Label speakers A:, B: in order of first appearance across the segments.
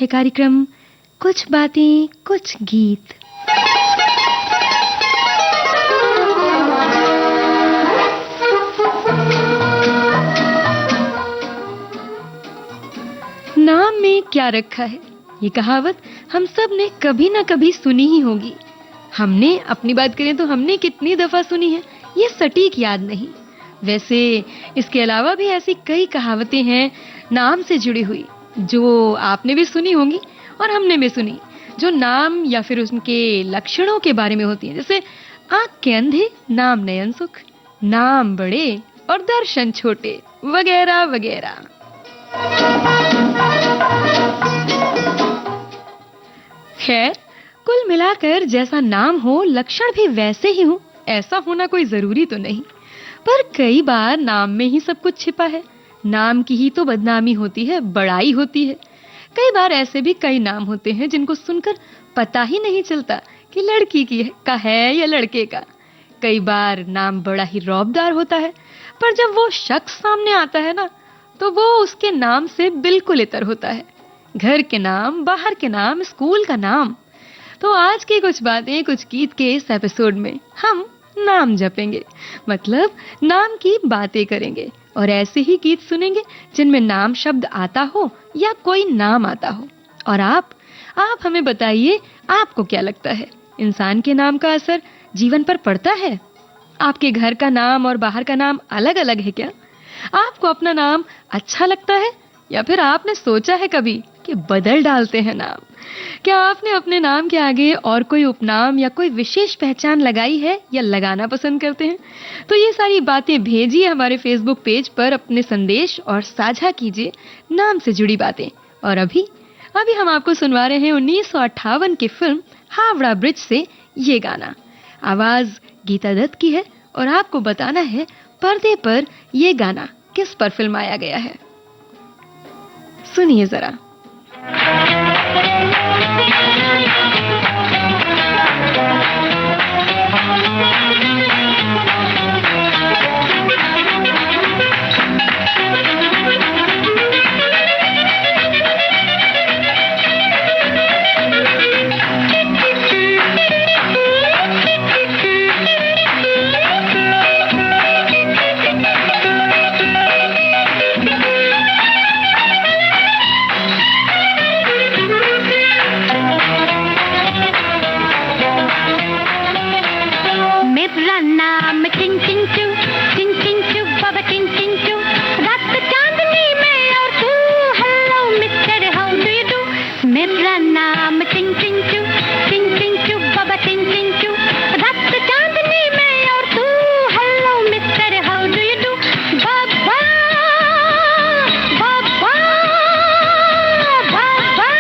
A: है कार्यक्रम कुछ बातें कुछ गीत। नाम में क्या रखा है, ये कहावत हम सब ने कभी ना कभी सुनी ही होगी। हमने अपनी बात करें तो हमने कितनी दफा सुनी है, ये सटीक याद नहीं। वैसे इसके अलावा भी ऐसी कई कहावतें हैं नाम से जुड़ी हुई, जो आपने भी सुनी होंगी और हमने भी सुनी, जो नाम या फिर उनके लक्षणों के बारे में होती हैं। जैसे आंख के अंधे नाम नयन सुख, नाम बड़े और दर्शन छोटे, वगैरह वगैरह। खैर, कुल मिलाकर जैसा नाम हो लक्षण भी वैसे ही हो, ऐसा होना कोई जरूरी तो नहीं। पर कई बार नाम में ही सब कुछ छिपा है। नाम की ही तो बदनामी होती है, बड़ाई होती है। कई बार ऐसे भी कई नाम होते हैं जिनको सुनकर पता ही नहीं चलता कि लड़की का है या लड़के का। कई बार नाम बड़ा ही रौबदार होता है, पर जब वो शख्स सामने आता है ना, तो वो उसके नाम से बिल्कुल इतर होता है। घर के नाम, बाहर के नाम, स्कूल का नाम। तो आज की कुछ बातें कुछ गीत के इस एपिसोड में हम नाम जपेंगे, मतलब नाम की बातें करेंगे और ऐसे ही गीत सुनेंगे जिनमें नाम शब्द आता हो या कोई नाम आता हो। और आप हमें बताइए, आपको क्या लगता है, इंसान के नाम का असर जीवन पर पड़ता है? आपके घर का नाम और बाहर का नाम अलग अलग है क्या? आपको अपना नाम अच्छा लगता है या फिर आपने सोचा है कभी कि बदल डालते हैं नाम? क्या आपने अपने नाम के आगे और कोई उपनाम या कोई विशेष पहचान लगाई है या लगाना पसंद करते हैं? तो ये सारी बातें भेजिए हमारे फेसबुक पेज पर अपने संदेश और साझा कीजिए नाम से जुड़ी बातें। और अभी हम आपको सुनवा रहे हैं 1958 की फिल्म हावड़ा ब्रिज से ये गाना। आवाज गीता दत्त की है और आपको बताना है पर्दे पर ये गाना किस पर फिल्माया गया है। सुनिए जरा।
B: मेरा नाम टिंग टिंग चू बाबा टिंग टिंग चू, रात चांदनी में और तू, hello mister how do you do. मेरा नाम टिंग टिंग चू बाबा टिंग टिंग चू, रात चांदनी में और तू, hello mister how do you do. बाबा बाबा बाबा।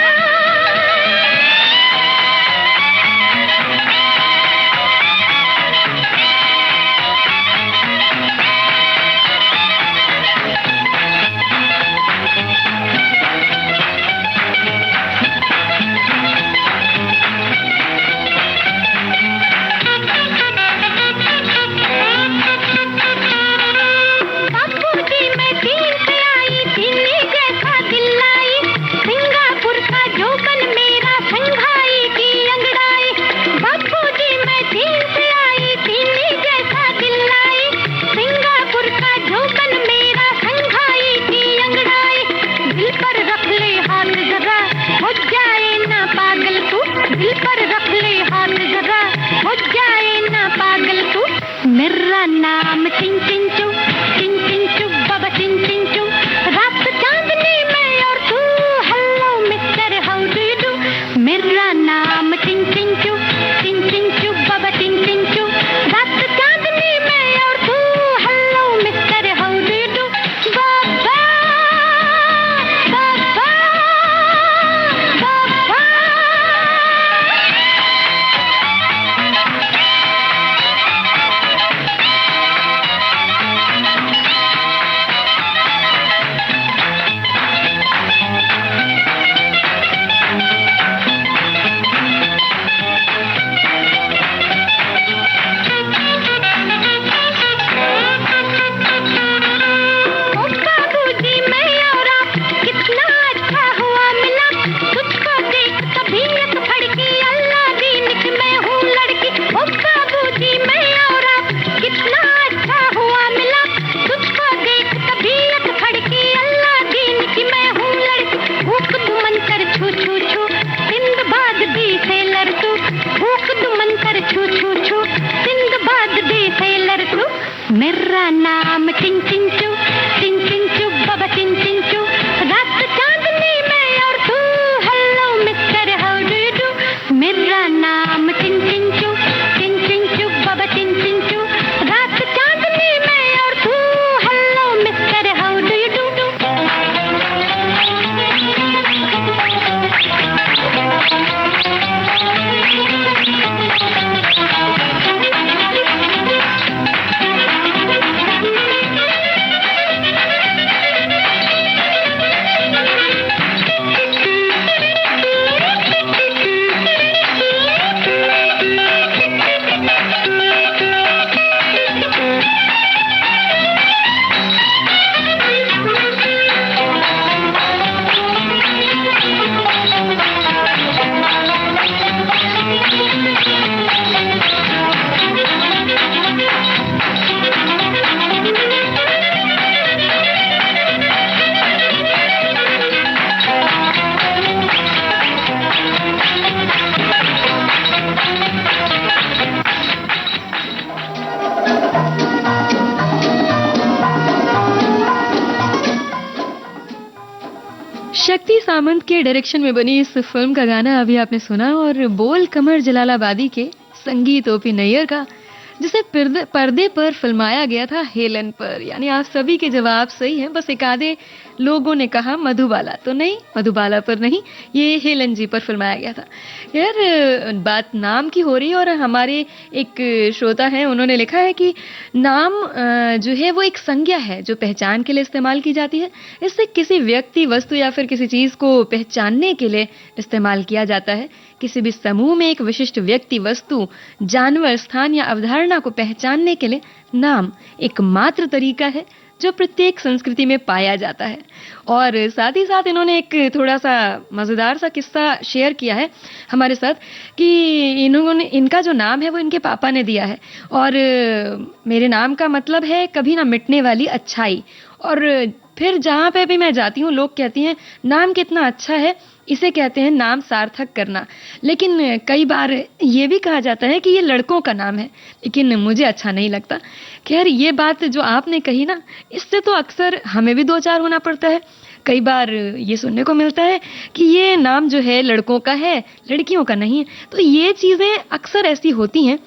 B: मेरा नाम चिन चिन चू बाबा चिन चिन चू रात चांदनी में और तू hello mister how do you do मेरा नाम चिन चिन चू बाबा चिन चिन चू रात चांदनी में और तू hello mister how do you do
A: शक्ति सामंत के डायरेक्शन में बनी इस फिल्म का गाना अभी आपने सुना और बोल कमर जलालाबादी के, संगीत ओपी नैयर का, जिसे पर्दे पर फिल्माया गया था हेलन पर। यानी आप सभी के जवाब सही हैं, बस एक आधे लोगों ने कहा मधुबाला, तो नहीं, मधुबाला पर नहीं, ये हेलन जी पर फिल्माया गया था। यार बात नाम की हो रही है और हमारे एक श्रोता हैं, उन्होंने लिखा है कि नाम जो है वो एक संज्ञा है जो पहचान के लिए इस्तेमाल की जाती है। इससे किसी व्यक्ति, वस्तु या फिर किसी चीज को पहचानने के लिए इस्तेमाल किया जाता है। किसी भी समूह में एक विशिष्ट व्यक्ति, वस्तु, जानवर, स्थान या अवधारणा को पहचानने के लिए नाम एकमात्र तरीका है जो प्रत्येक संस्कृति में पाया जाता है। और साथ ही साथ इन्होंने एक थोड़ा सा मजेदार सा किस्सा शेयर किया है हमारे साथ कि इनका जो नाम है वो इनके पापा ने दिया है और मेरे नाम का मतलब है कभी ना मिटने वाली अच्छाई। और फिर जहाँ पे भी मैं जाती हूँ लोग कहती हैं नाम कितना अच्छा है, इसे कहते हैं नाम सार्थक करना। लेकिन कई बार ये भी कहा जाता है कि ये लड़कों का नाम है, लेकिन मुझे अच्छा नहीं लगता। खैर ये बात जो आपने कही ना, इससे तो अक्सर हमें भी दो चार होना पड़ता है। कई बार ये सुनने को मिलता है कि ये नाम जो है लड़कों का है, लड़कियों का नहीं है। तो ये चीजें अक्सर ऐसी होती हैं,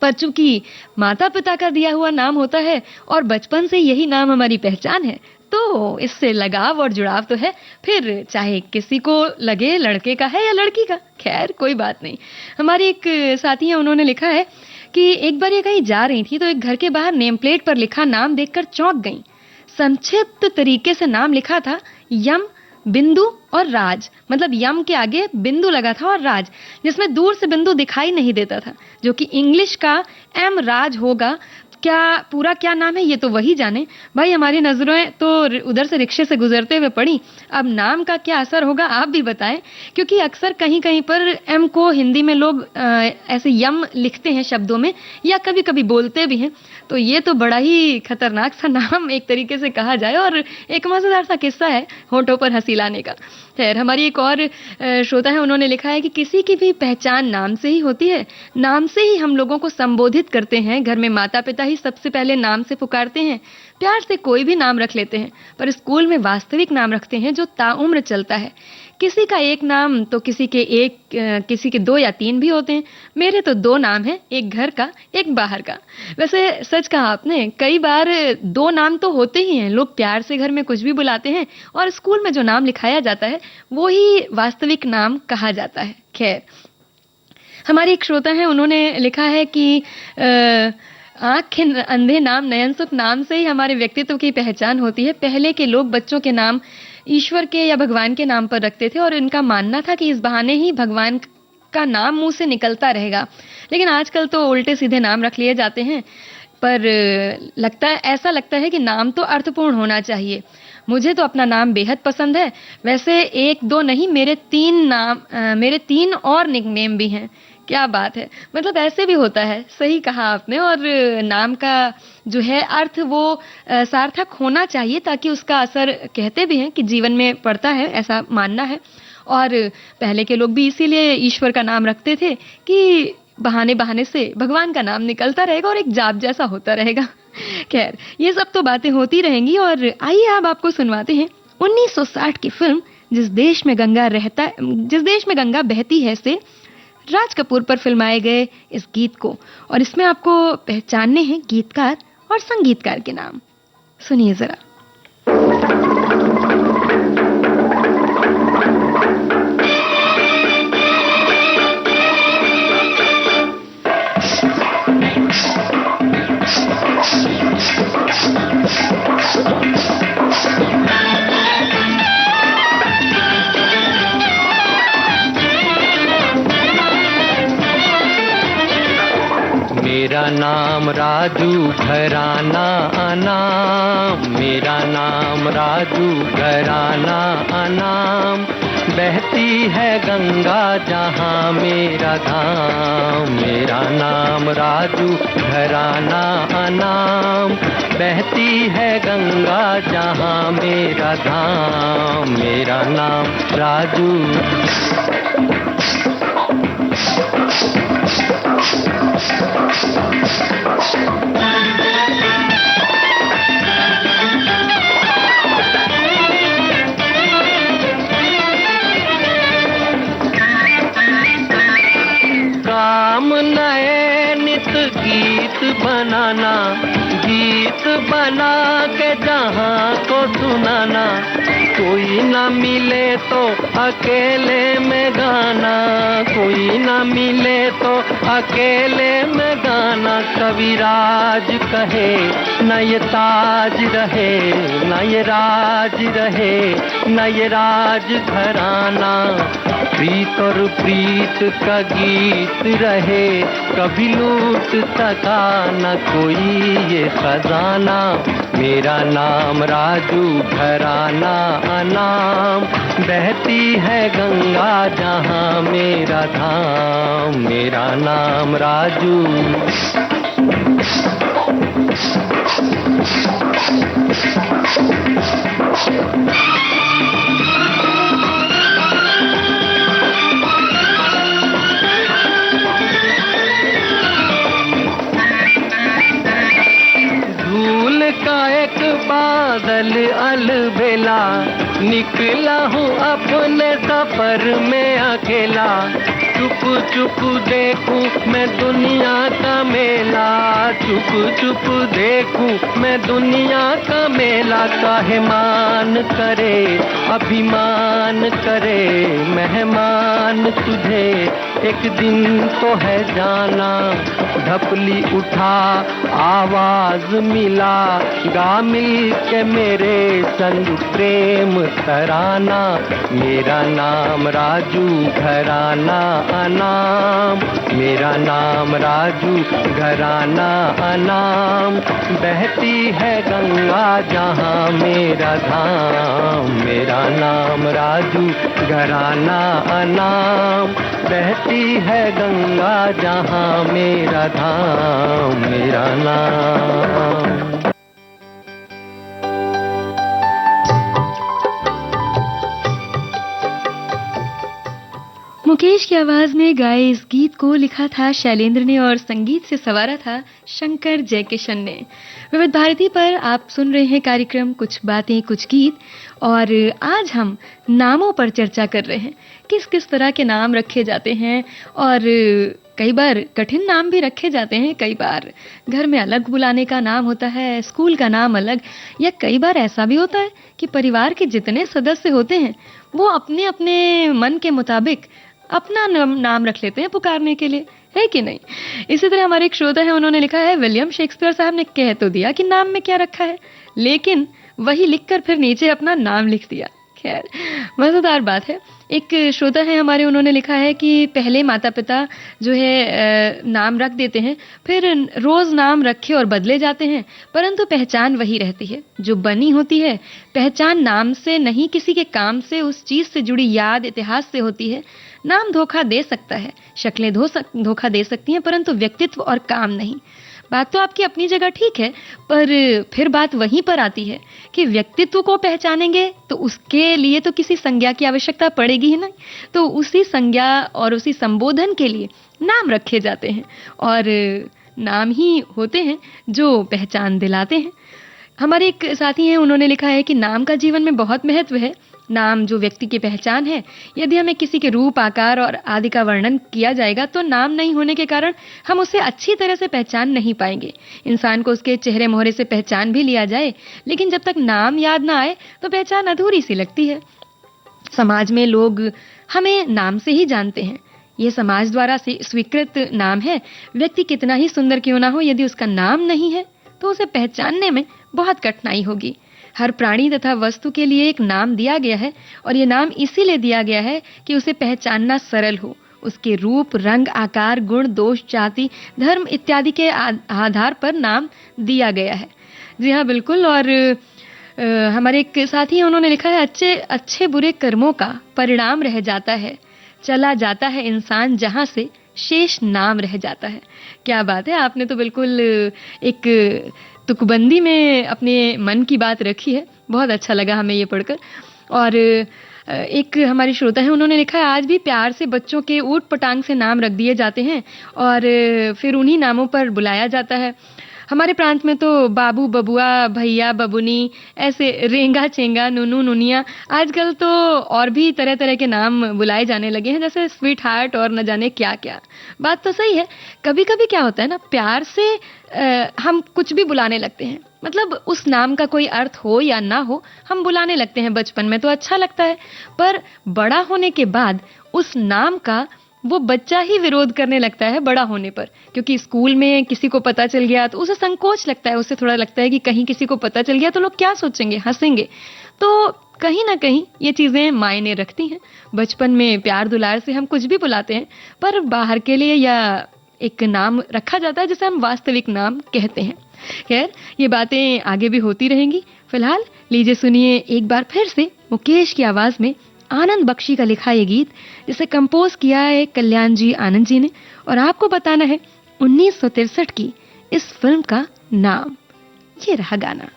A: पर चूंकि माता पिता का दिया हुआ नाम होता है और बचपन से यही नाम हमारी पहचान है, तो इससे लगाव और जुड़ाव तो है, फिर चाहे किसी को लगे लड़के का है या लड़की का। खैर कोई बात नहीं। हमारी एक साथी है, उन्होंने लिखा है कि एक बार ये कहीं जा रही थी तो एक घर के बाहर नेम प्लेट पर लिखा नाम देखकर चौंक गई। संक्षिप्त तरीके से नाम लिखा था यम, बिंदु और राज, मतलब यम के आगे बिंदु लगा था और राज, जिसमें दूर से बिंदु दिखाई नहीं देता था, जो कि इंग्लिश का एम राज होगा। क्या पूरा क्या नाम है ये तो वही जाने। भाई हमारी नजरें तो उधर से रिक्शे से गुजरते हुए पड़ी, अब नाम का क्या असर होगा आप भी बताएं, क्योंकि अक्सर कहीं कहीं पर एम को हिंदी में लोग ऐसे यम लिखते हैं शब्दों में या कभी कभी बोलते भी हैं। तो ये तो बड़ा ही खतरनाक सा नाम एक तरीके से कहा जाए और एक मजेदार सा किस्सा है होठों पर हंसी लाने का। खैर हमारी एक और श्रोता है, उन्होंने लिखा है कि किसी की भी पहचान नाम से ही होती है। नाम से ही हम लोगों को संबोधित करते हैं। घर में माता पिता ही सबसे पहले नाम से पुकारते हैं। प्यार से कोई भी नाम रख लेते हैं, पर स्कूल में वास्तविक नाम रखते हैं जो ताउम्र चलता है। किसी का एक नाम तो किसी के दो या तीन भी होते हैं। मेरे तो दो नाम हैं, एक घर का एक बाहर का। वैसे सच कहा आपने, कई बार दो नाम तो होते ही हैं। लोग प्यार से घर में कुछ भी बुलाते हैं और स्कूल में जो नाम लिखाया जाता है वो ही वास्तविक नाम कहा जाता है। खैर हमारी एक श्रोता है, उन्होंने लिखा है कि आँख अंधे नाम नयन सुख नाम से ही हमारे व्यक्तित्व की पहचान होती है। पहले के लोग बच्चों के नाम ईश्वर के या भगवान के नाम पर रखते थे और इनका मानना था कि इस बहाने ही भगवान का नाम मुंह से निकलता रहेगा। लेकिन आजकल तो उल्टे सीधे नाम रख लिए जाते हैं, पर ऐसा लगता है कि नाम तो अर्थपूर्ण होना चाहिए। मुझे तो अपना नाम बेहद पसंद है। वैसे एक दो नहीं, मेरे तीन और निकनेम भी हैं। क्या बात है, मतलब ऐसे भी होता है। सही कहा आपने। और नाम का जो है अर्थ वो सार्थक होना चाहिए, ताकि उसका असर, कहते भी हैं कि जीवन में पड़ता है, ऐसा मानना है। और पहले के लोग भी इसीलिए ईश्वर का नाम रखते थे कि बहाने बहाने से भगवान का नाम निकलता रहेगा और एक जाप जैसा होता रहेगा। खैर, ये सब तो बातें होती रहेंगी और आइए अब आपको सुनवाते हैं 1960 की फिल्म जिस देश में गंगा बहती है से राज कपूर पर फिल्माए गए इस गीत को। और इसमें आपको पहचानने हैं गीतकार और संगीतकार के नाम। सुनिए जरा।
C: मेरा नाम राजू घराना अनाम, मेरा नाम राजू घराना अनाम, बहती है गंगा जहाँ मेरा धाम। मेरा नाम राजू घराना अनाम, बहती है गंगा जहाँ मेरा धाम। मेरा नाम राजू। काम नए नित गीत बनाना, गीत बना के जहाँ को सुनाना, कोई न मिले तो अकेले में गाना, कोई न मिले तो अकेले में गाना। कविराज कहे न ये ताज रहे, न ये राज रहे, न ये राज घराना। प्रीत और प्रीत का गीत रहे, कभी लूट सका न कोई ये खजाना। मेरा नाम राजू घराना अनाम, बहती है गंगा जहाँ मेरा धाम। मेरा नाम राजू। का एक बादल अलबेला, निकला हूँ अपने सफर में अकेला। चुप चुप देखूं मैं दुनिया का मेला, चुप चुप देखूं मैं दुनिया का मेला। काहे मान करे अभिमान करे मेहमान तुझे, एक दिन तो है जाना। ढपली उठा आवाज मिला, गा मिल के मेरे संग प्रेम तराना। मेरा नाम राजू घराना अनाम, मेरा नाम राजू घराना अनाम, बहती है गंगा जहाँ मेरा धाम। मेरा नाम राजू घराना अनाम, बहती है गंगा जहाँ मेरा धाम। मेरा नाम।
A: मुकेश की आवाज में गाए इस गीत को लिखा था शैलेंद्र ने और संगीत से संवारा था शंकर जयकिशन ने। विविध भारती पर आप सुन रहे हैं कार्यक्रम कुछ बातें कुछ गीत और आज हम नामों पर चर्चा कर रहे हैं। किस किस तरह के नाम रखे जाते हैं और कई बार कठिन नाम भी रखे जाते हैं, कई बार घर में अलग बुलाने का नाम होता है, स्कूल का नाम अलग, या कई बार ऐसा भी होता है कि परिवार के जितने सदस्य होते हैं वो अपने अपने मन के मुताबिक अपना नाम रख लेते हैं पुकारने के लिए, है कि नहीं। इसी तरह हमारे एक श्रोता है, उन्होंने लिखा है विलियम शेक्सपियर साहब ने कह तो दिया कि नाम में क्या रखा है, लेकिन वही लिखकर फिर नीचे अपना नाम लिख दिया। खैर, मजेदार बात है। एक श्रोता है हमारे, उन्होंने लिखा है कि पहले माता पिता जो है नाम रख देते हैं, फिर रोज नाम रखे और बदले जाते हैं, परंतु पहचान वही रहती है जो बनी होती है। पहचान नाम से नहीं, किसी के काम से, उस चीज से जुड़ी याद, इतिहास से होती है। नाम धोखा दे सकता है, शक्लें धोखा दे सकती हैं, परंतु व्यक्तित्व और काम नहीं। बात तो आपकी अपनी जगह ठीक है, पर फिर बात वहीं पर आती है कि व्यक्तित्व को पहचानेंगे तो उसके लिए तो किसी संज्ञा की आवश्यकता पड़ेगी ही नहीं। तो उसी संज्ञा और उसी संबोधन के लिए नाम रखे जाते हैं, और नाम ही होते हैं जो पहचान दिलाते हैं। हमारे एक साथी हैं, उन्होंने लिखा है कि नाम का जीवन में बहुत महत्व है। नाम जो व्यक्ति की पहचान है, यदि हमें किसी के रूप, आकार और आदि का वर्णन किया जाएगा तो नाम नहीं होने के कारण हम उसे अच्छी तरह से पहचान नहीं पाएंगे। इंसान को उसके चेहरे मोहरे से पहचान भी लिया जाए, लेकिन जब तक नाम याद ना आए तो पहचान अधूरी सी लगती है। समाज में लोग हमें नाम से ही जानते हैं। यह समाज द्वारा स्वीकृत नाम है। व्यक्ति कितना ही सुंदर क्यों ना हो, यदि उसका नाम नहीं है तो उसे पहचानने में बहुत कठिनाई होगी। हर प्राणी तथा वस्तु के लिए एक नाम दिया गया है, और ये नाम इसीलिए दिया गया है कि उसे पहचानना सरल हो। उसके रूप, रंग, आकार, गुण, दोष, जाति, धर्म इत्यादि के आधार पर नाम दिया गया है। जी हाँ, बिल्कुल। और हमारे एक साथी हैं, उन्होंने लिखा है, अच्छे बुरे कर्मों का परिणाम रह जाता है, चला जाता है इंसान जहां से शेष नाम रह जाता है। क्या बात है, आपने तो बिल्कुल एक तुकबंदी में अपने मन की बात रखी है। बहुत अच्छा लगा हमें ये पढ़कर। और एक हमारी श्रोता है, उन्होंने लिखा है, आज भी प्यार से बच्चों के ऊट पटांग से नाम रख दिए जाते हैं और फिर उन्हीं नामों पर बुलाया जाता है। हमारे प्रांत में तो बाबू, बबुआ, भैया, बबुनी, ऐसे रेंगा, चेंगा, नुनू, नुनिया, आजकल तो और भी तरह तरह के नाम बुलाए जाने लगे हैं, जैसे स्वीट हार्ट और न जाने क्या क्या। बात तो सही है। कभी कभी क्या होता है ना, प्यार से हम कुछ भी बुलाने लगते हैं, मतलब उस नाम का कोई अर्थ हो या ना हो, हम बुलाने लगते हैं। बचपन में तो अच्छा लगता है, पर बड़ा होने के बाद उस नाम का वो बच्चा ही विरोध करने लगता है बड़ा होने पर, क्योंकि स्कूल में किसी को पता चल गया तो उसे संकोच लगता है। उसे थोड़ा लगता है कि कहीं किसी को पता चल गया तो लोग क्या सोचेंगे, हंसेंगे। तो कहीं ना कहीं ये चीजें मायने रखती हैं। बचपन में प्यार दुलार से हम कुछ भी बुलाते हैं, पर बाहर के लिए या एक नाम रखा जाता है जिसे हम वास्तविक नाम कहते हैं। खैर, ये बातें आगे भी होती रहेंगी। फिलहाल लीजिए सुनिए एक बार फिर से मुकेश की आवाज में आनंद बख्शी का लिखा ये गीत, जिसे कंपोज किया है कल्याण जी आनंद जी ने, और आपको बताना है 1963 की इस फिल्म का नाम। ये रहा गाना।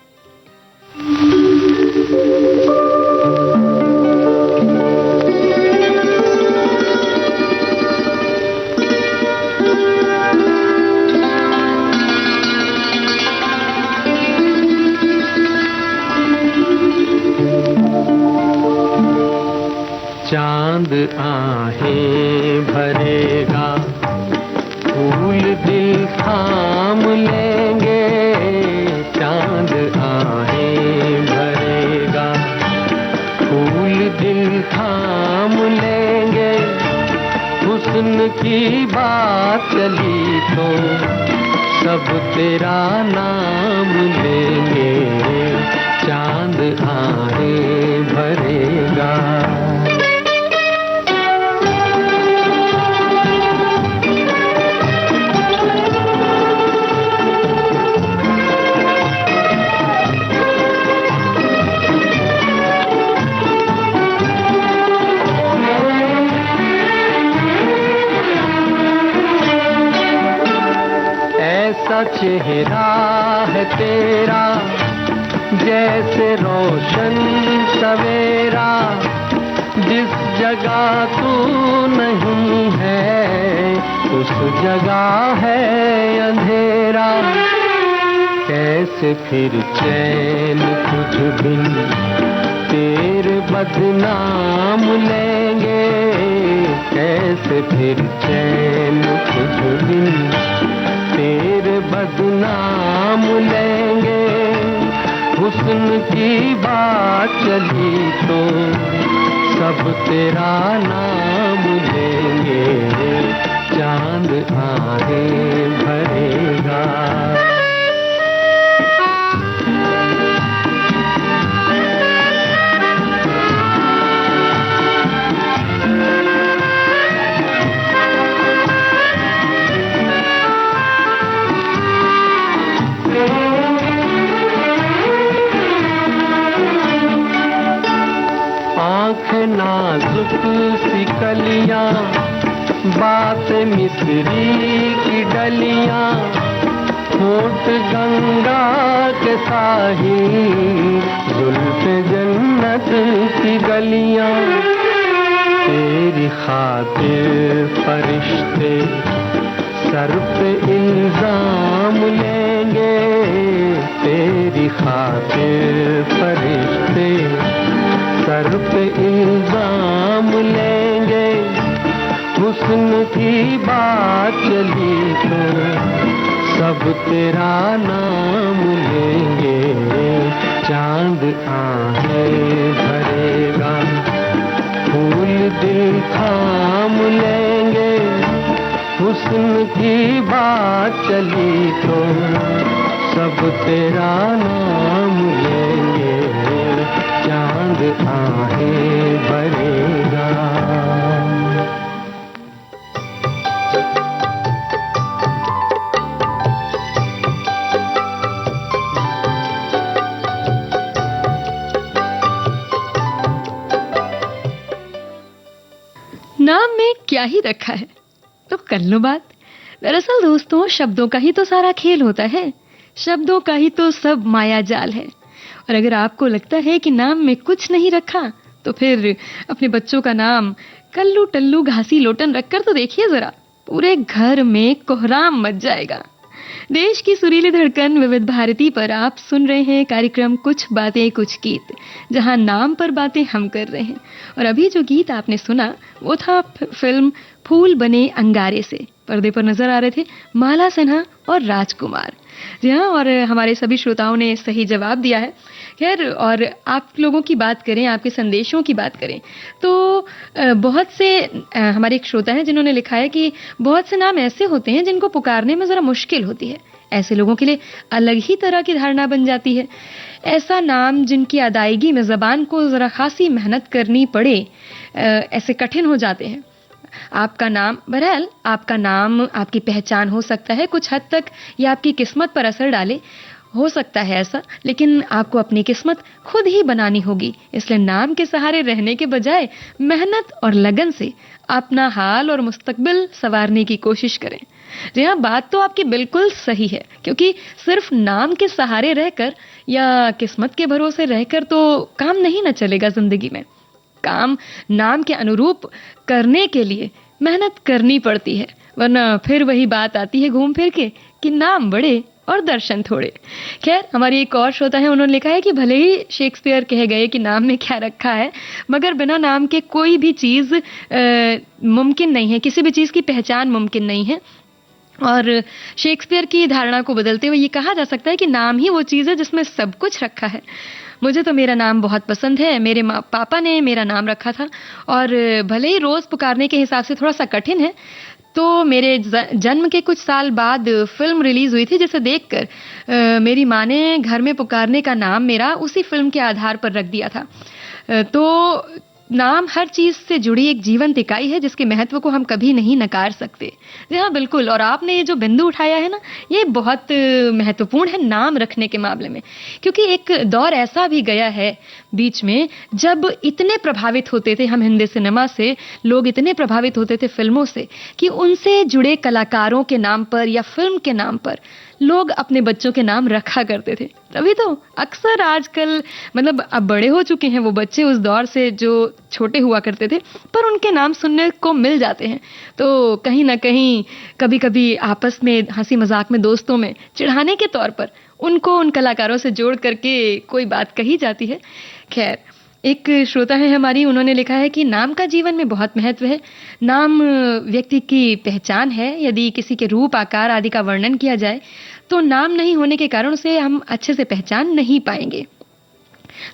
C: चांद आहें भरेगा, फूल दिल थाम लेंगे। चांद आहें भरेगा, फूल दिल थाम लेंगे। हुस्न की बात चली तो सब तेरा नाम लेंगे। चांद आहें भरेगा। ऐसा चेहरा है तेरा जैसे रोशन सवेरा, जिस जगह तू नहीं है उस जगह है अंधेरा। कैसे फिर चैन कुछ बिन तेरे बदनाम लेंगे। कैसे फिर चैन कुछ बिन तेरे बदनाम लेंगे। हुस्न की बात चली तो सब तेरा नाम लेंगे। चांद आहें भरेगा। नाजुक सी कलियां, बात मिस्री की डलियां, होठ गंगा के साही, जुल्फ जन्नत की गलियां, तेरी खातिर फरिश्ते सर पे इल्जाम लेंगे, तेरी खातिर फरिश्ते सर पे इल्जाम लेंगे। हुस्न की बात चली तो सब तेरा नाम लेंगे, चांद आहें भरेगा, फूल दिल थाम लेंगे। हुस्न की बात चली तो सब तेरा नाम लेंगे, चांद आहें भरेगा।
A: नाम में क्या ही रखा है, तो कर लो बात। दरअसल दोस्तों, शब्दों का ही तो सारा खेल होता है, शब्दों का ही तो सब माया जाल है। और अगर आपको लगता है कि नाम में कुछ नहीं रखा, तो फिर अपने बच्चों का नाम कल्लू टल्लू घासी लोटन रखकर तो देखिए जरा, पूरे घर में कोहराम मच जाएगा। देश की सुरीली धड़कन विविध भारती पर आप सुन रहे हैं कार्यक्रम कुछ बातें कुछ गीत, जहां नाम पर बातें हम कर रहे हैं। और अभी जो गीत आपने सुना वो था फिल्म फूल बने अंगारे से। पर्दे पर नजर आ रहे थे माला सिन्हा और राजकुमार। जी हाँ, और हमारे सभी श्रोताओं ने सही जवाब दिया है। खैर, और आप लोगों की बात करें, आपके संदेशों की बात करें, तो बहुत से हमारे एक श्रोता हैं जिन्होंने लिखा है कि बहुत से नाम ऐसे होते हैं जिनको पुकारने में ज़रा मुश्किल होती है। ऐसे लोगों के लिए अलग ही तरह की धारणा बन जाती है। ऐसा नाम जिनकी अदायगी में ज़बान को ज़रा खासी मेहनत करनी पड़े, ऐसे कठिन हो जाते हैं। आपका नाम, बहरहाल आपका नाम आपकी पहचान हो सकता है, कुछ हद तक ये आपकी किस्मत पर असर डाले, हो सकता है ऐसा, लेकिन आपको अपनी किस्मत खुद ही बनानी होगी। इसलिए नाम के सहारे रहने के बजाय मेहनत और लगन से अपना हाल और मुस्तकबिल संवारने की कोशिश करें। जी हाँ, बात तो आपकी बिल्कुल सही है, क्योंकि सिर्फ नाम के सहारे रहकर या किस्मत के भरोसे रहकर तो काम नहीं न चलेगा जिंदगी में। काम नाम के अनुरूप करने के लिए मेहनत करनी पड़ती है, वरना फिर वही बात आती है घूम फिर के कि नाम बड़े और दर्शन थोड़े। खैर, हमारी एक और श्रोता है, उन्होंने लिखा है कि भले ही शेक्सपियर कह गए कि नाम में क्या रखा है, मगर बिना नाम के कोई भी चीज़ मुमकिन नहीं है, किसी भी चीज़ की पहचान मुमकिन नहीं है। और शेक्सपियर की धारणा को बदलते हुए ये कहा जा सकता है कि नाम ही वो चीज़ है जिसमें सब कुछ रखा है। मुझे तो मेरा नाम बहुत पसंद है। मेरे पापा ने मेरा नाम रखा था, और भले ही रोज़ पुकारने के हिसाब से थोड़ा सा कठिन है, तो मेरे जन्म के कुछ साल बाद फिल्म रिलीज हुई थी, जिसे देखकर मेरी माँ ने घर में पुकारने का नाम मेरा उसी फिल्म के आधार पर रख दिया था। तो नाम हर चीज से जुड़ी एक जीवंत इकाई है जिसके महत्व को हम कभी नहीं नकार सकते। जी हाँ, बिल्कुल। और आपने ये जो बिंदु उठाया है ना, ये बहुत महत्वपूर्ण है नाम रखने के मामले में, क्योंकि एक दौर ऐसा भी गया है बीच में जब इतने प्रभावित होते थे हम हिंदी सिनेमा से, लोग इतने प्रभावित होते थे फिल्मों से कि उनसे जुड़े कलाकारों के नाम पर या फिल्म के नाम पर लोग अपने बच्चों के नाम रखा करते थे। तभी तो अक्सर आजकल, मतलब अब बड़े हो चुके हैं वो बच्चे उस दौर से जो छोटे हुआ करते थे, पर उनके नाम सुनने को मिल जाते हैं। तो कहीं ना कहीं कभी कभी आपस में हंसी मजाक में, दोस्तों में चिढ़ाने के तौर पर उनको उन कलाकारों से जोड़ करके कोई बात कही जाती है। खैर, एक श्रोता है हमारी, उन्होंने लिखा है कि नाम का जीवन में बहुत महत्व है। नाम व्यक्ति की पहचान है। यदि किसी के रूप, आकार आदि का वर्णन किया जाए तो नाम नहीं होने के कारण उसे हम अच्छे से पहचान नहीं पाएंगे।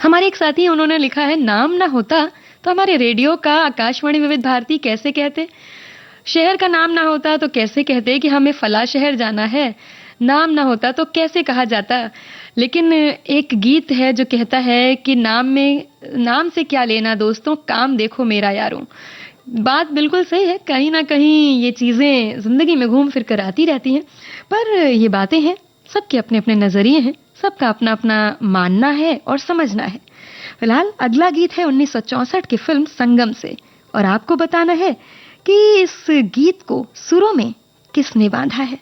A: हमारे एक साथी, उन्होंने लिखा है, नाम ना होता तो हमारे रेडियो का आकाशवाणी विविध भारती कैसे कहते, शहर का नाम ना होता तो कैसे कहते कि हमें फला शहर जाना है, नाम ना होता तो कैसे कहा जाता। लेकिन एक गीत है जो कहता है कि नाम से क्या लेना दोस्तों, काम देखो मेरा यारों। बात बिल्कुल सही है। कहीं ना कहीं ये चीजें जिंदगी में घूम फिर कर आती रहती हैं, पर ये बातें हैं, सबके अपने अपने नजरिए हैं, सबका अपना अपना मानना है और समझना है। फिलहाल अगला गीत है 1964 की फिल्म संगम से, और आपको बताना है कि इस गीत को सुरों में किसने बांधा है।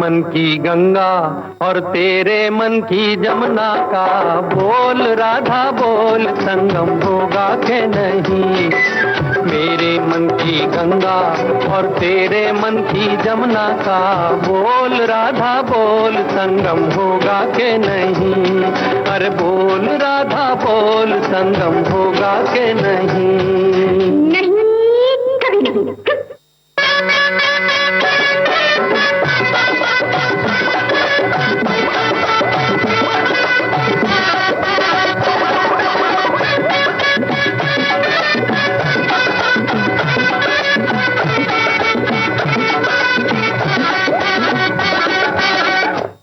C: मन की गंगा और तेरे मन की जमुना का बोल राधा बोल, संगम होगा के नहीं। मेरे मन की गंगा और तेरे मन की जमुना का बोल राधा बोल, संगम होगा के नहीं। अरे बोल राधा बोल, संगम होगा के नहीं।
B: नहीं, कभी नहीं।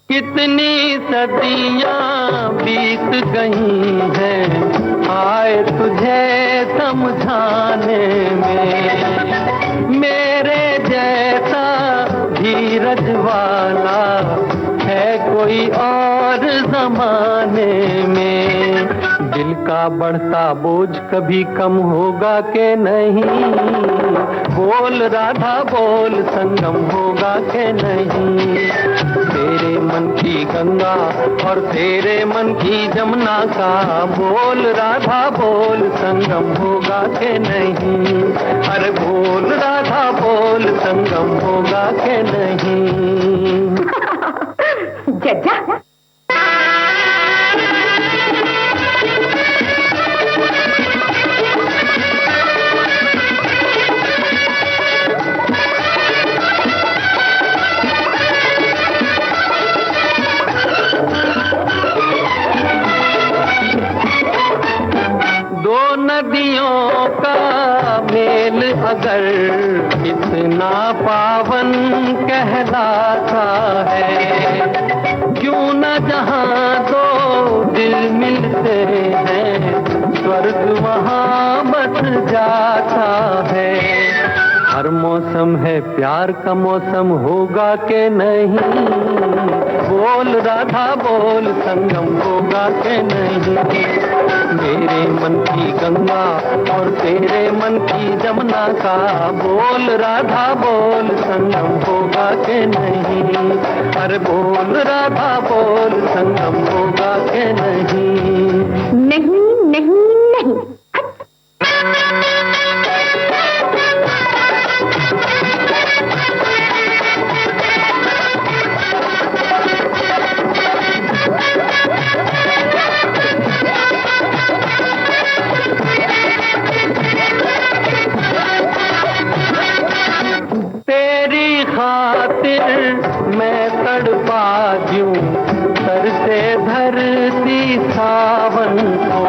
C: कितनी सदियां बीत गई हैं आए तुझे समझाने में। मेरे जैसा धीरज वाला है कोई और जमाने में। दिल का बढ़ता बोझ कभी कम होगा के नहीं। बोल राधा बोल, संगम होगा के नहीं। तेरे मन की गंगा और तेरे मन की जमुना का बोल राधा बोल, संगम होगा के नहीं। अरे बोल राधा बोल, संगम होगा के नहीं।
B: जज्जा
C: नदियों का मेल अगर इतना पावन कहलाता है, क्यों न जहां दो दिल मिलते हैं स्वर्ग वहां बस जाता है। हर मौसम है प्यार का मौसम होगा के नहीं। बोल राधा बोल, संगम होगा के नहीं। मेरे मन की गंगा और तेरे मन की जमुना का बोल राधा बोल, संगम होगा के नहीं। अरे बोल राधा बोल, संगम होगा के नहीं।
B: नहीं नहीं नहीं।
C: तेरी खातिर मैं तड़पा दूं सर से धरती सावन को।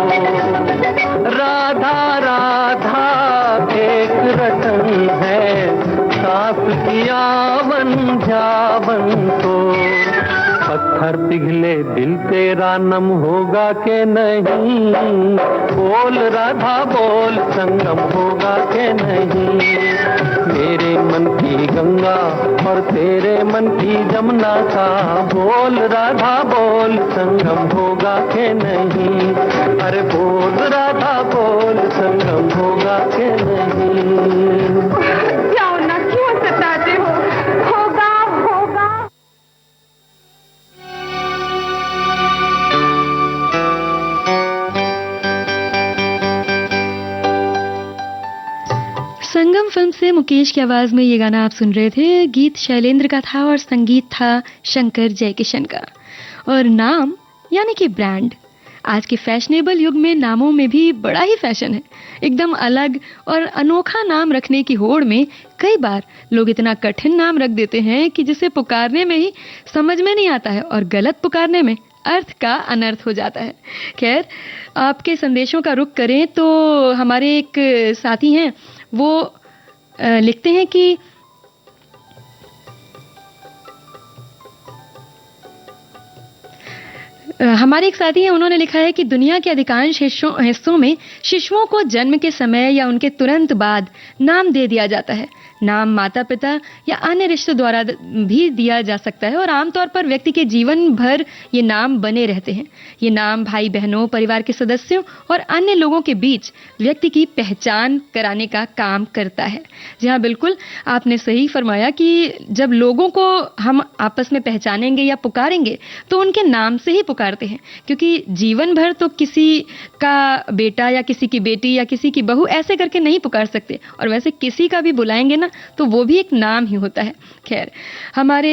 C: राधा राधा एक रतन है, सांस की आवन जावन को। पत्थर पिघले दिल तेरा नम होगा के नहीं। बोल राधा बोल, संगम होगा के नहीं। मेरे मन की गंगा और तेरे मन की जमुना का बोल राधा बोल, संगम होगा के नहीं। अरे बोल राधा बोल, संगम होगा के नहीं।
B: जाओ ना, क्यों सताते हो? होगा होगा।
A: संगम फिल्म से मुकेश की आवाज में ये गाना आप सुन रहे थे। गीत शैलेंद्र का था और संगीत था शंकर जयकिशन का। और नाम यानी कि ब्रांड। आज के फैशनेबल युग में नामों में भी बड़ा ही फैशन है। एकदम अलग और अनोखा नाम रखने की होड़ में कई बार लोग इतना कठिन नाम रख देते हैं कि जिसे पुकारने में ही समझ में नहीं आता है और गलत पुकारने में अर्थ का अनर्थ हो जाता है। खैर, आपके संदेशों का रुख करें तो हमारे एक साथी हैं, वो लिखते हैं कि हमारे एक साथी हैं, उन्होंने लिखा है कि दुनिया के अधिकांश हिस्सों में शिशुओं को जन्म के समय या उनके तुरंत बाद नाम दे दिया जाता है। नाम माता पिता या अन्य रिश्तों द्वारा भी दिया जा सकता है और आमतौर पर व्यक्ति के जीवन भर ये नाम बने रहते हैं। ये नाम भाई बहनों, परिवार के सदस्यों और अन्य लोगों के बीच व्यक्ति की पहचान कराने का काम करता है। जी हाँ, बिल्कुल आपने सही फरमाया कि जब लोगों को हम आपस में पहचानेंगे या पुकारेंगे तो उनके नाम से ही पुकारते हैं, क्योंकि जीवन भर तो किसी का बेटा या किसी की बेटी या किसी की बहू ऐसे करके नहीं पुकार सकते, और वैसे किसी का भी बुलाएंगे ना तो वो भी एक नाम ही होता है। खैर, हमारे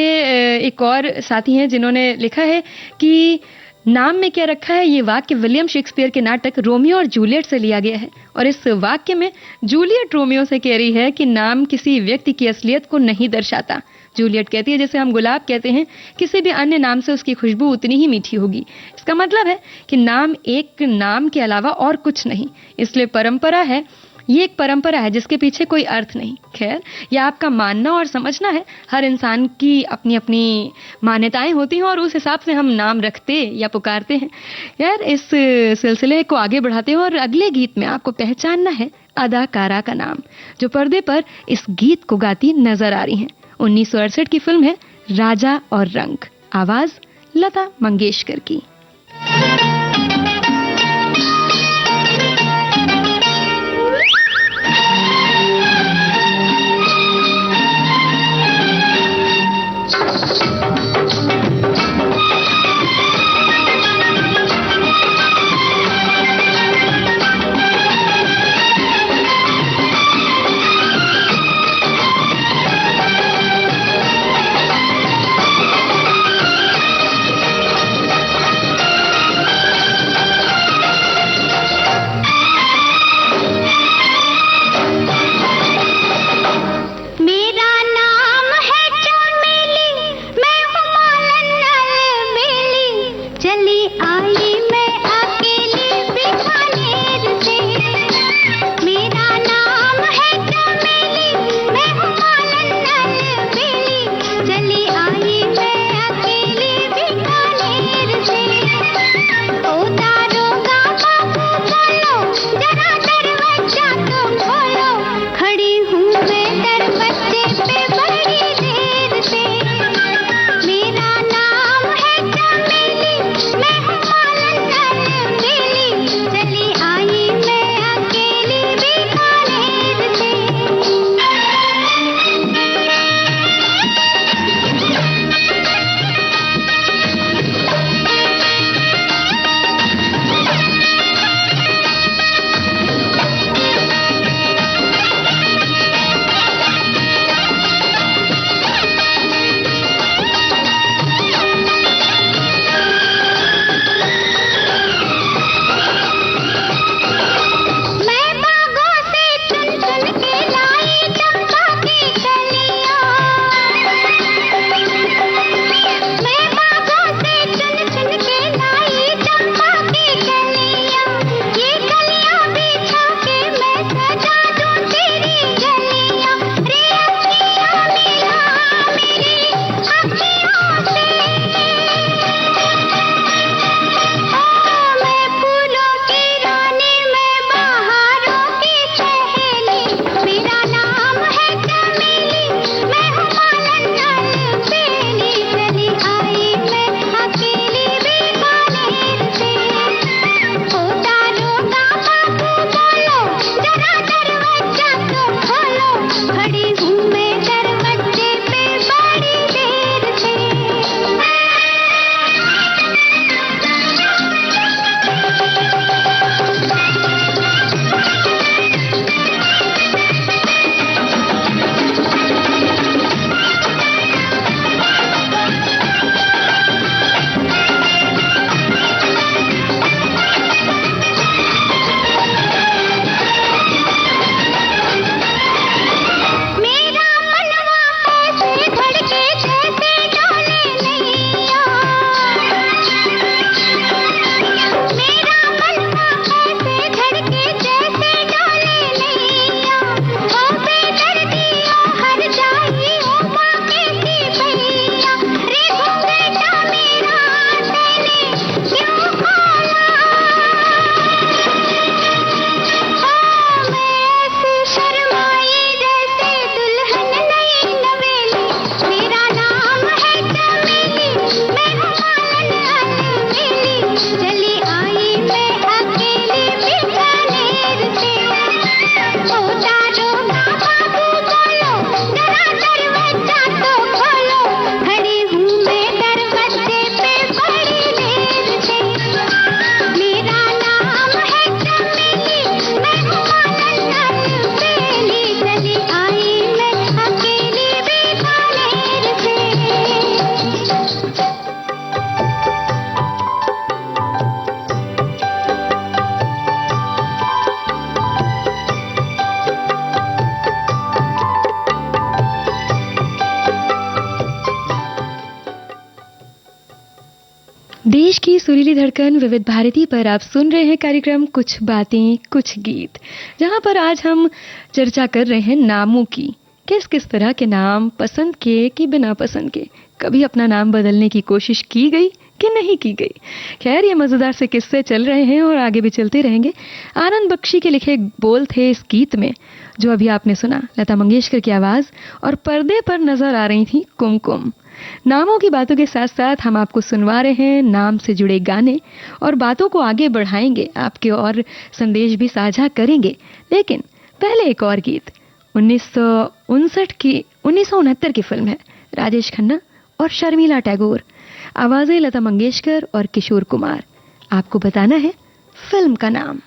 A: एक और साथी हैं जिन्होंने लिखा है कि नाम में क्या रखा है, ये वाक्य विलियम शेक्सपियर के नाटक रोमियो और जूलियट से लिया गया है। और इस वाक्य में जूलियट रोमियो से कह रही है कि नाम किसी व्यक्ति की असलियत को नहीं दर्शाता। जूलियट कहती है जैसे हम गुलाब कहते हैं, किसी भी अन्य नाम से उसकी खुशबू उतनी ही मीठी होगी। इसका मतलब है कि नाम एक नाम के अलावा और कुछ नहीं, इसलिए परंपरा है, ये एक परंपरा है जिसके पीछे कोई अर्थ नहीं। खैर, यह आपका मानना और समझना है। हर इंसान की अपनी अपनी मान्यताएं होती हैं और उस हिसाब से हम नाम रखते या पुकारते हैं। यार, इस सिलसिले को आगे बढ़ाते हैं और अगले गीत में आपको पहचानना है अदाकारा का नाम, जो पर्दे पर इस गीत को गाती नजर आ रही हैं। 1968 की फिल्म है राजा और रंग, आवाज लता मंगेशकर की। देश की सुरीली धड़कन विविध भारती पर आप सुन रहे हैं कार्यक्रम कुछ बातें कुछ गीत, जहां पर आज हम चर्चा कर रहे हैं नामों की। किस किस तरह के नाम पसंद के कि बिना पसंद के, कभी अपना नाम बदलने की कोशिश की गई कि नहीं की गई। खैर, ये मजेदार से किस्से चल रहे हैं और आगे भी चलते रहेंगे। आनंद बख्शी के लिखे बोल थे इस गीत में, जो अभी आपने सुना, लता मंगेशकर की आवाज, और पर्दे पर नजर आ रही थी कुमकुम। नामों की बातों के साथ साथ हम आपको सुनवा रहे हैं नाम से जुड़े गाने और बातों को आगे बढ़ाएंगे, आपके और संदेश भी साझा करेंगे। लेकिन पहले एक और गीत 1969 की फिल्म है, राजेश खन्ना और शर्मिला टैगोर, आवाजें लता मंगेशकर और किशोर कुमार। आपको बताना है फिल्म का नाम।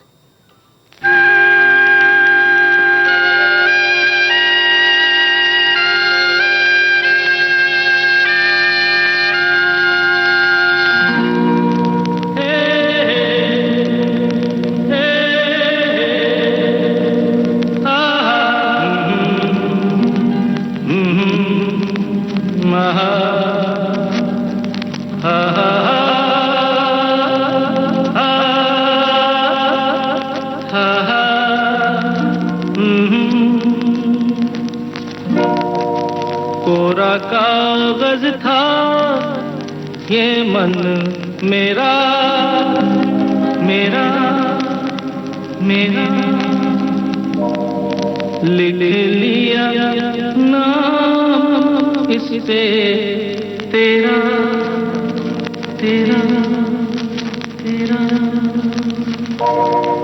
C: कोरा कागज था ये मन मेरा, मेरा मेरा, लिख लिया नाम इस पे तेरा, तेरा तेरा।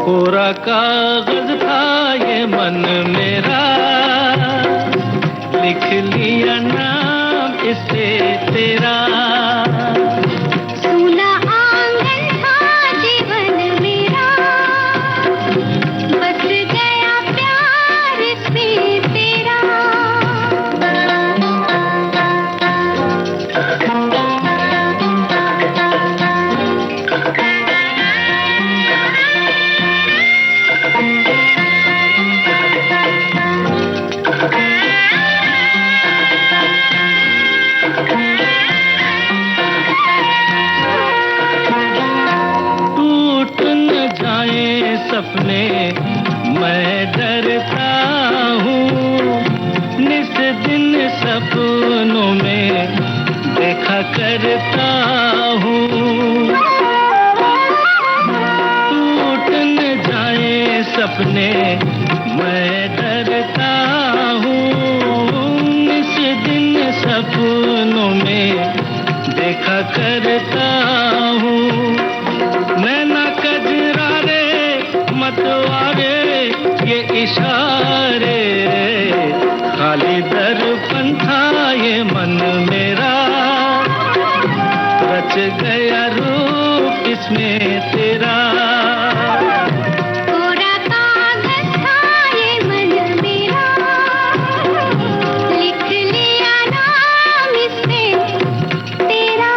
C: कोरा कागज था ये मन मेरा, लिख लिया नाम इससे तेरा।
B: सूना आंगन था जीवन मेरा, बस गया प्यार से तेरा।
C: सपने मैं डरता हूँ, निस दिन सपनों में देखा करता हूँ। टूट न जाए सपने मैं डरता हूँ, निस दिन सपनों में देखा करता हूँ। नैना कजरारे मतवारे ये इशारे, खाली दर्पण था ये मन मेरा, रच गया रूप इसमें तेरा।
B: कोरा कागज था ये मन मेरा, लिख लिया नाम इससे तेरा।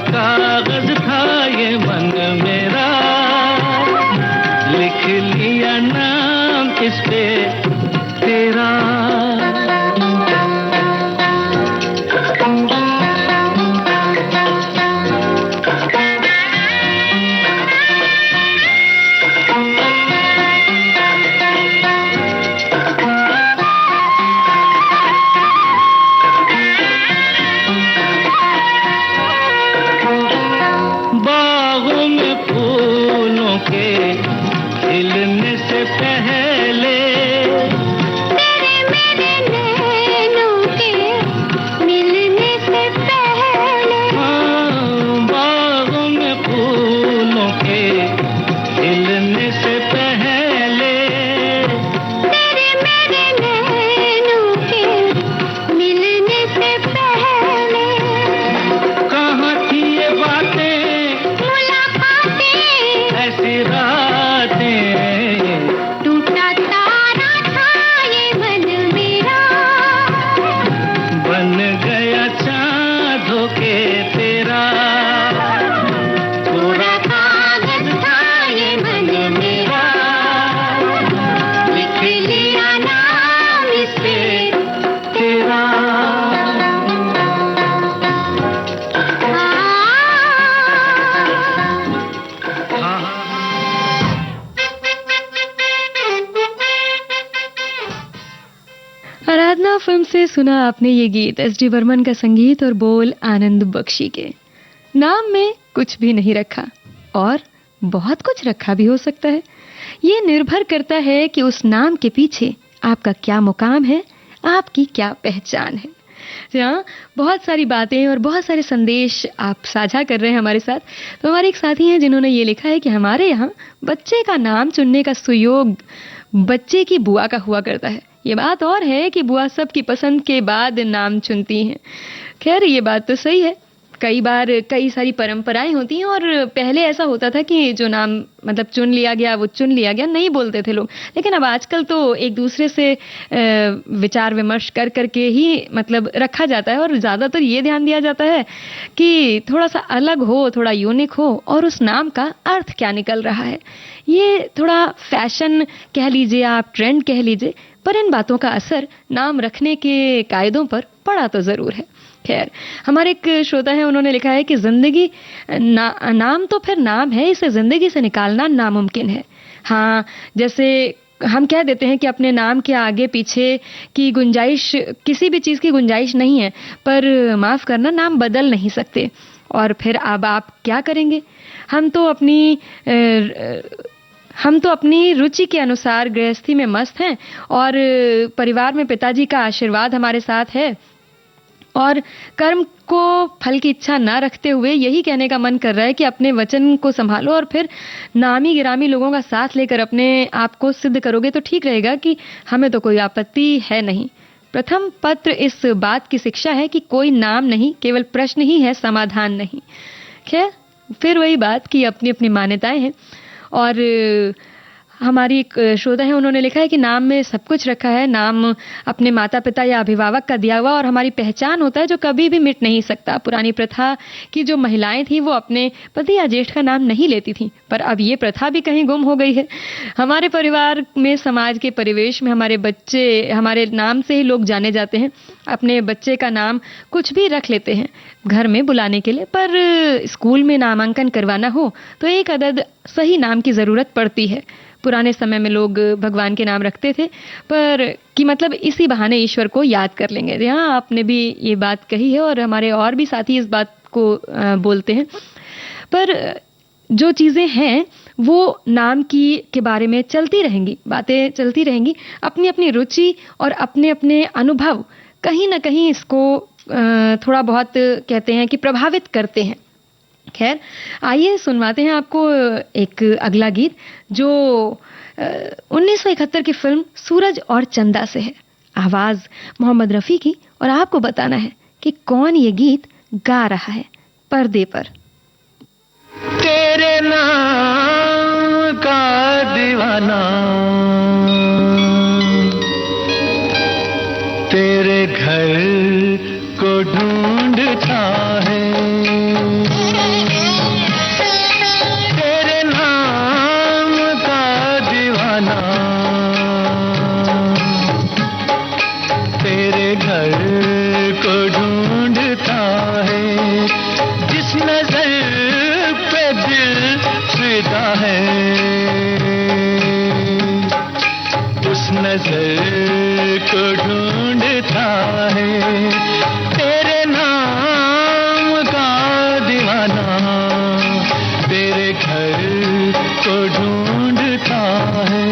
C: कागज था ये मन मेरा, लिख लिया नाम इस पे तेरा। तेरा, पूरा कागज था ये मन मेरा, लिख लिया नाम इस पे तेरा।
A: आराधना फिल्म से सुना आपने ये गीत एस डी बर्मन का संगीत और बोल आनंद बख्शी के। नाम में कुछ भी नहीं रखा और बहुत कुछ रखा भी हो सकता है। ये निर्भर करता है कि उस नाम के पीछे आपका क्या मुकाम है, आपकी क्या पहचान है। हाँ, बहुत सारी बातें और बहुत सारे संदेश आप साझा कर रहे हैं हमारे साथ। तो हमारे एक साथी हैं जिन्होंने ये लिखा है कि हमारे यहाँ बच्चे का नाम चुनने का सुयोग बच्चे की बुआ का हुआ करता है। ये बात और है कि बुआ सबकी पसंद के बाद नाम चुनती हैं। खैर, ये बात तो सही है। कई बार कई सारी परंपराएं होती हैं और पहले ऐसा होता था कि जो नाम मतलब चुन लिया गया वो चुन लिया गया, नहीं बोलते थे लोग। लेकिन अब आजकल तो एक दूसरे से विचार विमर्श कर करके ही मतलब रखा जाता है और ज़्यादातर ये ध्यान दिया जाता है कि थोड़ा सा अलग हो, थोड़ा यूनिक हो और उस नाम का अर्थ क्या निकल रहा है। ये थोड़ा फैशन कह लीजिए आप, ट्रेंड कह लीजिए, पर इन बातों का असर नाम रखने के कायदों पर पड़ा तो ज़रूर है। खैर, हमारे एक श्रोता है, उन्होंने लिखा है कि जिंदगी नाम तो फिर नाम है, इसे जिंदगी से निकालना नामुमकिन है। हाँ, जैसे हम कह देते हैं कि अपने नाम के आगे पीछे की गुंजाइश, किसी भी चीज़ की गुंजाइश नहीं है, पर माफ़ करना, नाम बदल नहीं सकते। और फिर अब आप क्या करेंगे? हम तो अपनी रुचि के अनुसार गृहस्थी में मस्त हैं और परिवार में पिताजी का आशीर्वाद हमारे साथ है और कर्म को फल की इच्छा ना रखते हुए यही कहने का मन कर रहा है कि अपने वचन को संभालो और फिर नामी गिरामी लोगों का साथ लेकर अपने आप को सिद्ध करोगे तो ठीक रहेगा कि हमें तो कोई आपत्ति है नहीं। प्रथम पत्र इस बात की शिक्षा है कि कोई नाम नहीं, केवल प्रश्न ही है, समाधान नहीं। खैर, फिर वही बात कि अपनी अपनी मान्यताएं हैं। और हमारी एक श्रोता है, उन्होंने लिखा है कि नाम में सब कुछ रखा है। नाम अपने माता पिता या अभिभावक का दिया हुआ और हमारी पहचान होता है जो कभी भी मिट नहीं सकता। पुरानी प्रथा की जो महिलाएं थी वो अपने पति या ज्येष्ठ का नाम नहीं लेती थी, पर अब ये प्रथा भी कहीं गुम हो गई है। हमारे परिवार में, समाज के परिवेश में हमारे बच्चे हमारे नाम से ही लोग जाने जाते हैं। अपने बच्चे का नाम कुछ भी रख लेते हैं घर में बुलाने के लिए, पर स्कूल में नामांकन करवाना हो तो एक अदद सही नाम की ज़रूरत पड़ती है। पुराने समय में लोग भगवान के नाम रखते थे पर कि मतलब इसी बहाने ईश्वर को याद कर लेंगे। हाँ, आपने भी ये बात कही है और हमारे और भी साथी इस बात को बोलते हैं। पर जो चीज़ें हैं वो नाम के बारे में चलती रहेंगी, बातें चलती रहेंगी। अपनी अपनी रुचि और अपने अपने अनुभव कहीं ना कहीं इसको थोड़ा बहुत कहते हैं कि प्रभावित करते हैं। खैर, आइए सुनवाते हैं आपको एक अगला गीत जो 1971 की फिल्म सूरज और चंदा से है। आवाज मोहम्मद रफ़ी की और आपको बताना है कि कौन ये गीत गा रहा है। पर्दे पर।
C: तेरे नाम का दीवाना, तेरे घर को ढूंढता है, तेरे नाम का दीवाना, तेरे घर को ढूंढता है। जिस नजर पे दिल फिदा है, उस नजर को ढूंढता है। तेरे नाम का दीवाना, तेरे घर को ढूंढता है।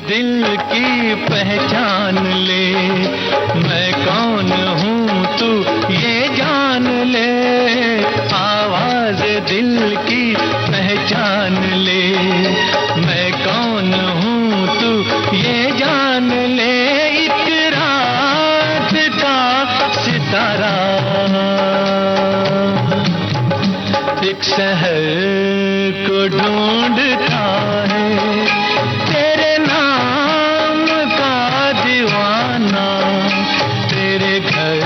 D: दिल की पहचान ले, मैं कौन हूँ तू ये जान ले, आवाज दिल की पहचान ले, मैं कौन हूँ तू ये जान ले, एक रात का सितारा एक शहर को ढूंढता है, तेरे नाम का दीवाना तेरे घर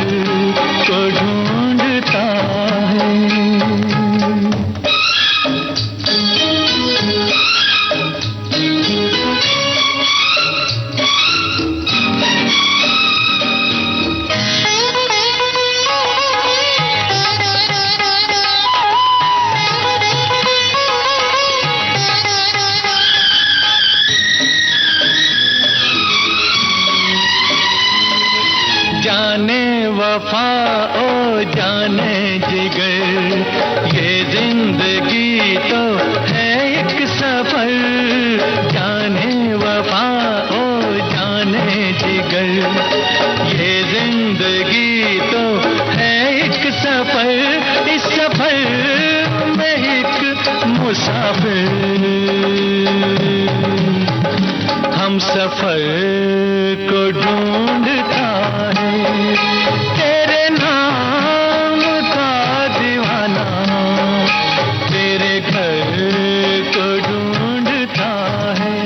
D: को ढूंढता है। जाने वफा ओ जाने जिगर, ये जिंदगी तो है एक सफर, जाने वफा ओ जाने जिगर, ये जिंदगी तो है एक सफर, इस सफर में एक मुसाफिर, हम सफर को ढूंढता है, तेरे नाम का दीवाना तेरे घर को ढूंढता है।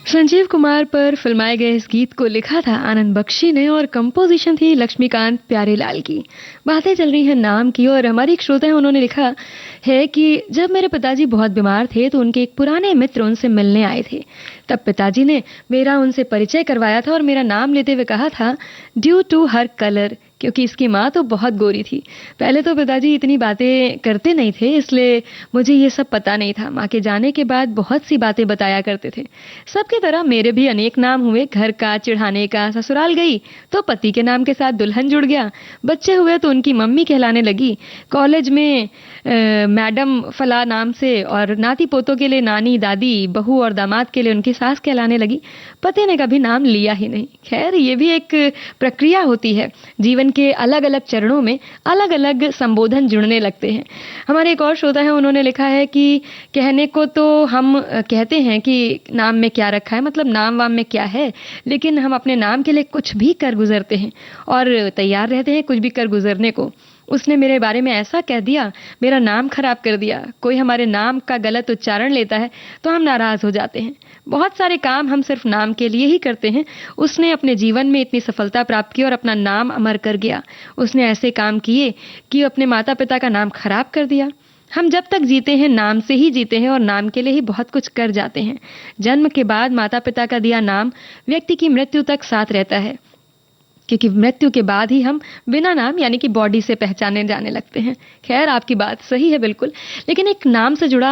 A: संजीव कुमार पर फिल्माए गए इस गीत को लिखा था आनंद बख्शी ने और कंपोजिशन थी लक्ष्मीकांत प्यारेलाल की। बातें चल रही हैं नाम की और हमारी एक श्रोता है, उन्होंने लिखा है कि जब मेरे पिताजी बहुत बीमार थे तो उनके एक पुराने मित्र उनसे मिलने आए थे। तब पिताजी ने मेरा उनसे परिचय करवाया था और मेरा नाम लेते हुए कहा था ड्यू टू हर कलर, क्योंकि इसकी माँ तो बहुत गोरी थी। पहले तो पिताजी इतनी बातें करते नहीं थे, इसलिए मुझे ये सब पता नहीं था। माँ के जाने के बाद बहुत सी बातें बताया करते थे। सबकी तरह मेरे भी अनेक नाम हुए, घर का, चिढ़ाने का। ससुराल गई तो पति के नाम के साथ दुल्हन जुड़ गया, बच्चे हुए तो उनकी मम्मी कहलाने लगी, कॉलेज में मैडम फला नाम से, और नाती पोतों के लिए नानी, दादी, बहू और दामाद के लिए उनकी सास कहलाने लगी। पति ने कभी नाम लिया ही नहीं। खैर, ये भी एक प्रक्रिया होती है, जीवन के अलग अलग चरणों में अलग अलग संबोधन जुड़ने लगते हैं। हमारे एक और श्रोता है, उन्होंने लिखा है कि कहने को तो हम कहते हैं कि नाम में क्या रखा है, मतलब नाम वाम में क्या है, लेकिन हम अपने नाम के लिए कुछ भी कर गुजरते हैं और तैयार रहते हैं कुछ भी कर गुजरने को। उसने मेरे बारे में ऐसा कह दिया, मेरा नाम खराब कर दिया। कोई हमारे नाम का गलत उच्चारण लेता है तो हम नाराज हो जाते हैं। बहुत सारे काम हम सिर्फ नाम के लिए ही करते हैं। उसने अपने जीवन में इतनी सफलता प्राप्त की और अपना नाम अमर कर गया। उसने ऐसे काम किए कि अपने माता पिता का नाम खराब कर दिया। हम जब तक जीते हैं नाम से ही जीते हैं और नाम के लिए ही बहुत कुछ कर जाते हैं। जन्म के बाद माता पिता का दिया नाम व्यक्ति की मृत्यु तक साथ रहता है, क्योंकि मृत्यु के बाद ही हम बिना नाम यानी कि बॉडी से पहचाने जाने लगते हैं। खैर, आपकी बात सही है बिल्कुल, लेकिन एक नाम से जुड़ा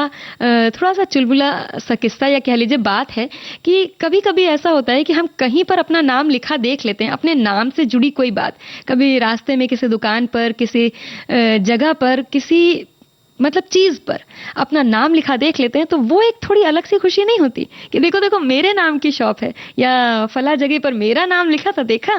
A: थोड़ा सा चुलबुला सा किस्सा या कह लीजिए बात है कि कभी कभी ऐसा होता है कि हम कहीं पर अपना नाम लिखा देख लेते हैं, अपने नाम से जुड़ी कोई बात, कभी रास्ते में किसी दुकान पर, किसी जगह पर, किसी मतलब चीज पर अपना नाम लिखा देख लेते हैं, तो वो एक थोड़ी अलग सी खुशी नहीं होती कि देखो देखो मेरे नाम की शॉप है, या फला जगह पर मेरा नाम लिखा था, देखा।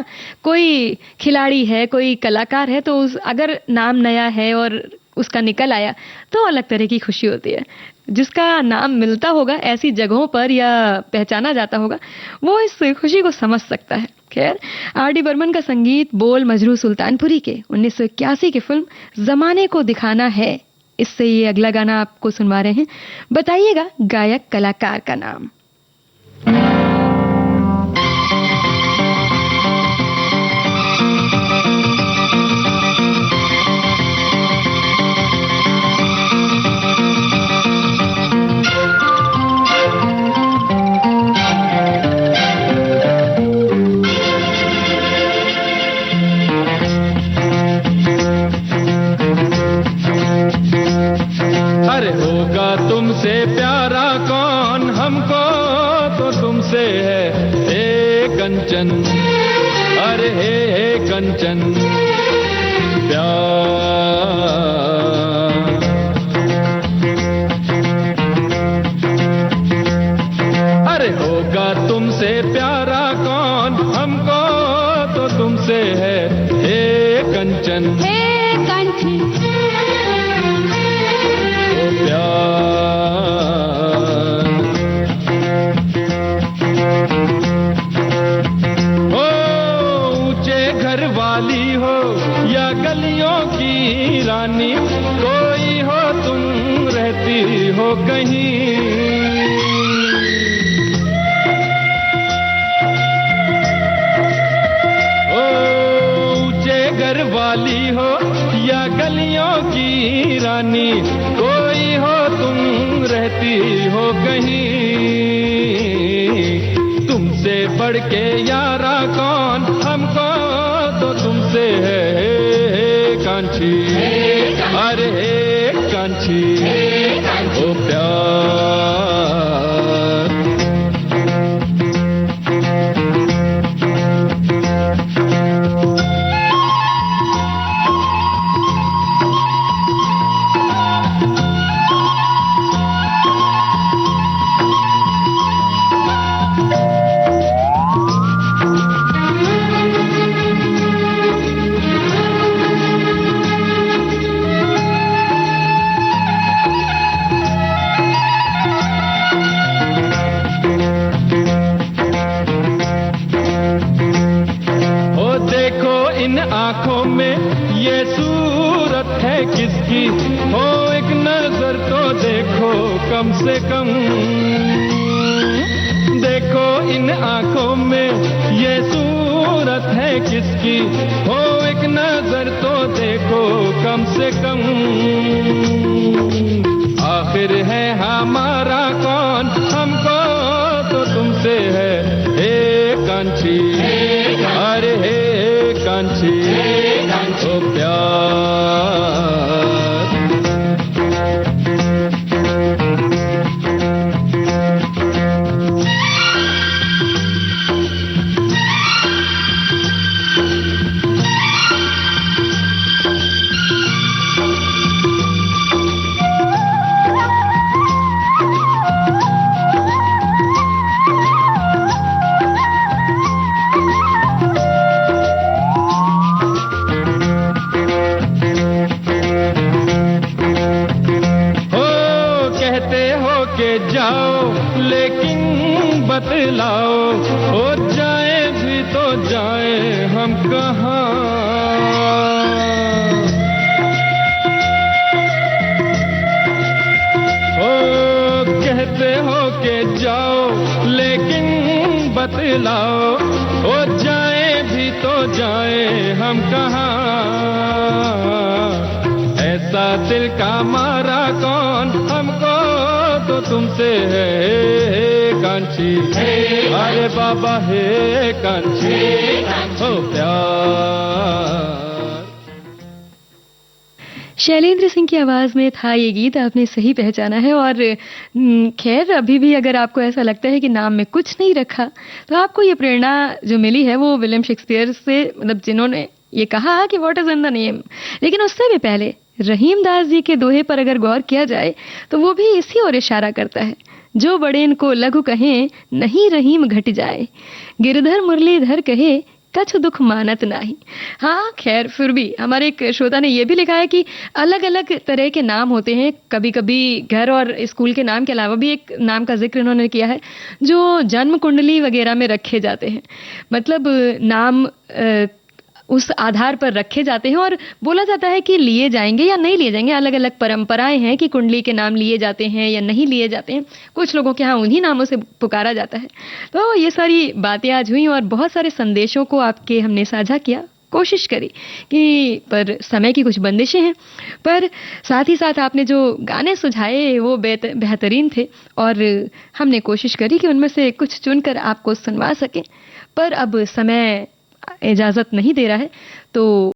A: कोई खिलाड़ी है, कोई कलाकार है, तो अगर नाम नया है और उसका निकल आया तो अलग तरह की खुशी होती है। जिसका नाम मिलता होगा ऐसी जगहों पर या पहचाना जाता होगा, वो इस खुशी को समझ सकता है। खैर, आर.डी. बर्मन का संगीत, बोल मजरू सुल्तानपुरी के 1981 की फिल्म जमाने को दिखाना है, इससे ये अगला गाना आपको सुनवा रहे हैं। बताइएगा गायक कलाकार का नाम।
D: अरे होगा तुमसे प्यारा कौन, हमको तो तुमसे है हे कंचन, अरे हे कंचन प्यार। तुमसे है, हे कंचन,
B: हे कंचन,
D: ओ प्यार। ओ ऊंचे घर वाली हो या गलियों की रानी, कोई हो तुम रहती हो कहीं। ओ ऊंचे घर वाली हो या गलियों की रानी, कोई हो तुम रहती हो कहीं। तुमसे बढ़ के यारा कौन, हमको तो तुमसे है, हे कांची, अरे हे कांची, ओ प्यार। इन आंखों में ये सूरत है किसकी, हो एक नजर तो देखो कम से कम। देखो इन आंखों में ये सूरत है किसकी, हो एक नजर तो देखो कम से कम। आखिर है हमारा कौन, हमको तो तुमसे है, हे कांची, अरे हे कांची, ओ प्यार। जाओ लेकिन बतलाओ, हो जाए भी तो जाए हम कहाँ। हो कहते हो के जाओ लेकिन बतलाओ, हो जाए भी तो जाए हम कहाँ। ऐसा दिल का मारा कौन, हमको तो तुमसे है, हे कांची, अरे बाबा हे कांची, ओ प्यार।
A: शैलेंद्र सिंह की आवाज में था ये गीत, आपने सही पहचाना है। और खैर अभी भी अगर आपको ऐसा लगता है कि नाम में कुछ नहीं रखा, तो आपको ये प्रेरणा जो मिली है वो विलियम शेक्सपियर से, मतलब जिन्होंने ये कहा कि what is in the name. लेकिन उससे भी पहले रहीम दास जी के दोहे पर अगर गौर किया जाए तो वो भी इसी ओर इशारा करता है, जो बड़े इनको लघु कहें नहीं रहीम घट जाए, गिरधर मुरलीधर कहे कछु दुख मानत नाही। हाँ खैर फिर भी हमारे एक श्रोता ने ये भी लिखा है कि अलग अलग तरह के नाम होते हैं। कभी कभी घर और स्कूल के नाम के अलावा भी एक नाम का जिक्र इन्होंने किया है जो जन्म कुंडली वगैरह में रखे जाते हैं। मतलब नाम उस आधार पर रखे जाते हैं और बोला जाता है कि लिए जाएंगे या नहीं लिए जाएंगे। अलग अलग परंपराएं हैं कि कुंडली के नाम लिए जाते हैं या नहीं लिए जाते हैं। कुछ लोगों के यहाँ उन्हीं नामों से पुकारा जाता है। तो ये सारी बातें आज हुई और बहुत सारे संदेशों को आपके हमने साझा किया, कोशिश करी कि पर समय की कुछ बंदिशें हैं, पर साथ ही साथ आपने जो गाने सुझाए वो बेहतरीन थे और हमने कोशिश करी कि उनमें से कुछ चुनकर आपको सुनवा सकें। पर अब समय इजाज़त नहीं दे रहा है, तो